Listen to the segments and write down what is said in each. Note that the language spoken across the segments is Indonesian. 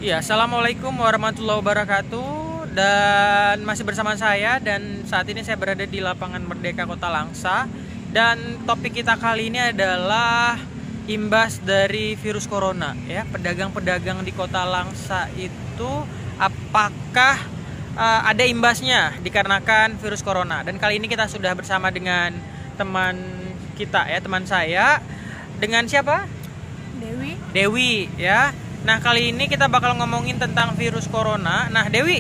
Ya, assalamualaikum warahmatullahi wabarakatuh. Dan masih bersama saya, dan saat ini saya berada di lapangan Merdeka Kota Langsa. Dan topik kita kali ini adalah imbas dari virus corona. Ya, pedagang-pedagang di Kota Langsa itu apakah ada imbasnya dikarenakan virus corona? Dan kali ini kita sudah bersama dengan teman kita, ya, teman saya. Dengan siapa? Dewi, ya. Nah, kali ini kita bakal ngomongin tentang virus corona. Nah, Dewi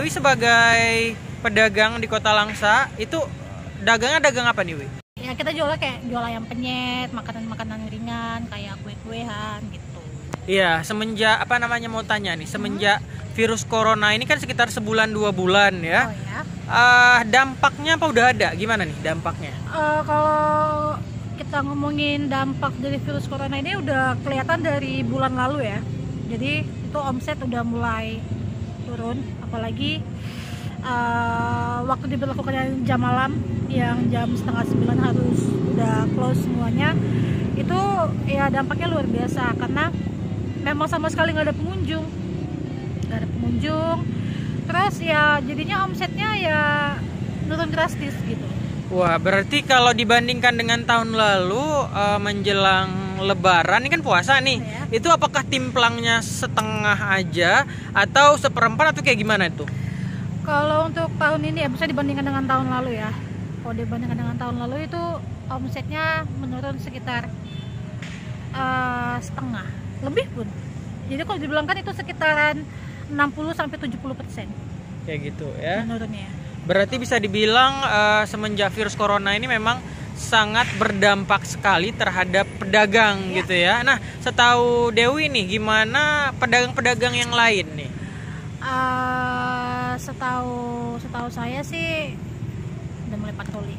sebagai pedagang di Kota Langsa, itu dagangnya dagang apa nih, Wi? Ya, kita jualnya kayak jual ayam penyet, makanan-makanan ringan kayak kue-kuean gitu. Iya, semenjak mau tanya nih, semenjak virus corona ini kan sekitar sebulan 2 bulan ya. Oh ya. Dampaknya apa udah ada? Gimana nih dampaknya? Kalau kita ngomongin dampak dari virus corona ini udah kelihatan dari bulan lalu ya. Jadi itu omset udah mulai turun, apalagi waktu diberlakukannya jam malam yang jam 8:30 harus udah close semuanya. Itu ya dampaknya luar biasa karena memang sama sekali nggak ada pengunjung. Terus ya jadinya omsetnya ya turun drastis gitu. Wah, berarti kalau dibandingkan dengan tahun lalu menjelang Lebaran, ini kan puasa nih, Ya. itu apakah timplangnya setengah aja atau seperempat atau kayak gimana itu? Kalau untuk tahun ini ya bisa dibandingkan dengan tahun lalu ya. Kalau dibandingkan dengan tahun lalu itu omsetnya menurun sekitar setengah, lebih pun. Jadi kalau dibilang kan itu sekitaran 60-70% Kayak gitu ya. menurunnya. Berarti bisa dibilang semenjak virus corona ini memang sangat berdampak sekali terhadap pedagang gitu ya. Nah, setahu Dewi nih, gimana pedagang-pedagang yang lain nih? Setahu saya sih udah mulai patroli.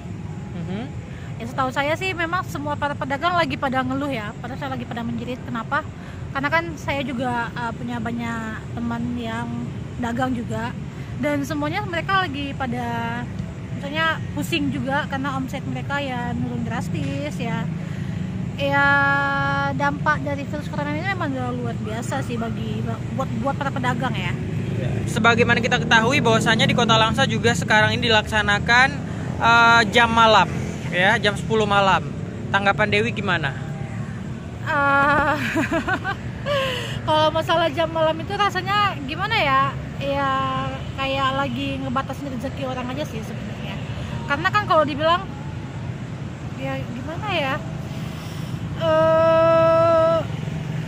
Ya, setahu saya sih memang semua para pedagang lagi pada ngeluh ya, saya lagi pada menjerit. Kenapa? Karena kan saya juga punya banyak teman yang dagang juga, dan semuanya mereka lagi pada misalnya pusing juga karena omset mereka ya nurun drastis ya. Ya dampak dari virus corona ini memang luar biasa sih buat para pedagang ya. Sebagaimana kita ketahui bahwasanya di Kota Langsa juga sekarang ini dilaksanakan jam malam ya, jam 10 malam. Tanggapan Dewi gimana? Kalau masalah jam malam itu rasanya gimana ya? Ya kayak lagi ngebatasin rezeki orang aja sih sebenarnya. Karena kan kalau dibilang ya gimana ya?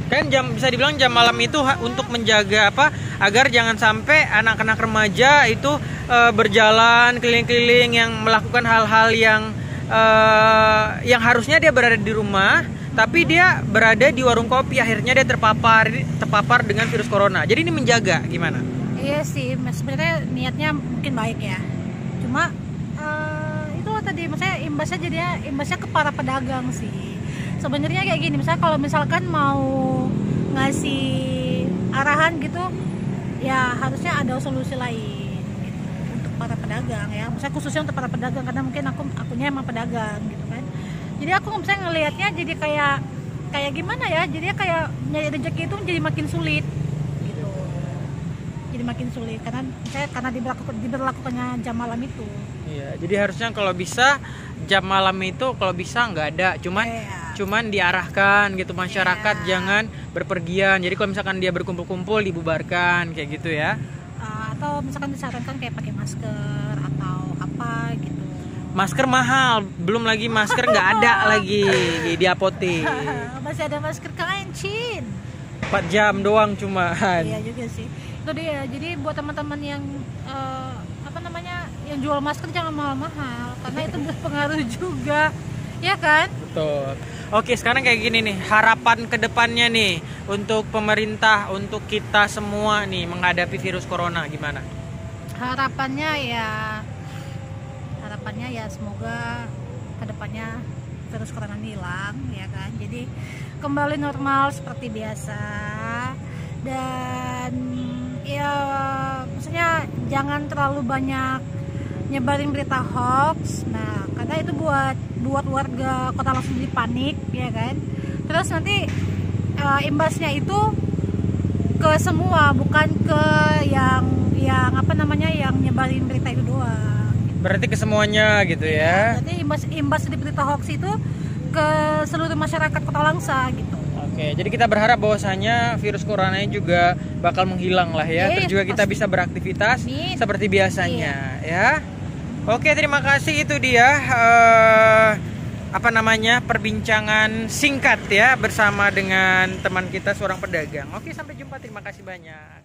Kan bisa dibilang jam malam itu untuk menjaga apa? Agar jangan sampai anak-anak remaja itu berjalan keliling-keliling yang melakukan hal-hal yang harusnya dia berada di rumah, tapi dia berada di warung kopi, akhirnya dia terpapar dengan virus corona. Jadi ini menjaga gimana? Iya sih, sebenarnya niatnya mungkin baik ya. Cuma itu tadi maksudnya imbasnya ke para pedagang sih. Sebenarnya kayak gini, misalnya kalau misalkan mau ngasih arahan gitu, ya harusnya ada solusi lain gitu, untuk para pedagang ya. Misalnya khususnya untuk para pedagang karena mungkin akunya emang pedagang gitu kan. Jadi aku misalnya ngelihatnya jadi kayak gimana ya? Jadi kayak nyari rezeki itu jadi makin sulit. Jadi makin sulit karena diberlakukannya jam malam itu. Iya, jadi harusnya kalau bisa jam malam itu kalau bisa nggak ada, cuman diarahkan gitu masyarakat jangan berpergian. Jadi kalau misalkan dia berkumpul-kumpul dibubarkan kayak gitu ya. Atau misalkan disarankan kayak pakai masker atau apa gitu. Masker mahal, belum lagi masker nggak ada lagi di apotek. Masih ada masker kain Chin. 4 jam doang cuman. Iya juga sih. Itu dia. Jadi buat teman-teman yang yang jual masker jangan mahal-mahal karena itu berpengaruh juga. Ya kan? Betul. Oke, sekarang kayak gini nih, harapan kedepannya nih untuk pemerintah, untuk kita semua nih menghadapi virus corona gimana? Harapannya ya semoga kedepannya virus corona ini hilang ya kan. Jadi kembali normal seperti biasa, dan ya maksudnya jangan terlalu banyak nyebarin berita hoax. Nah, karena itu buat warga Kota Langsa jadi panik ya kan. Terus nanti imbasnya itu ke semua, bukan ke yang apa namanya, yang nyebarin berita itu doang. Berarti ke semuanya gitu ya. Jadi imbas di berita hoax itu ke seluruh masyarakat Kota Langsa gitu. Oke, jadi kita berharap bahwasanya virus corona ini juga bakal menghilang lah ya. Terus juga kita bisa beraktivitas seperti biasanya ya. Oke, terima kasih, itu dia perbincangan singkat ya bersama dengan teman kita seorang pedagang. Oke, sampai jumpa, terima kasih banyak.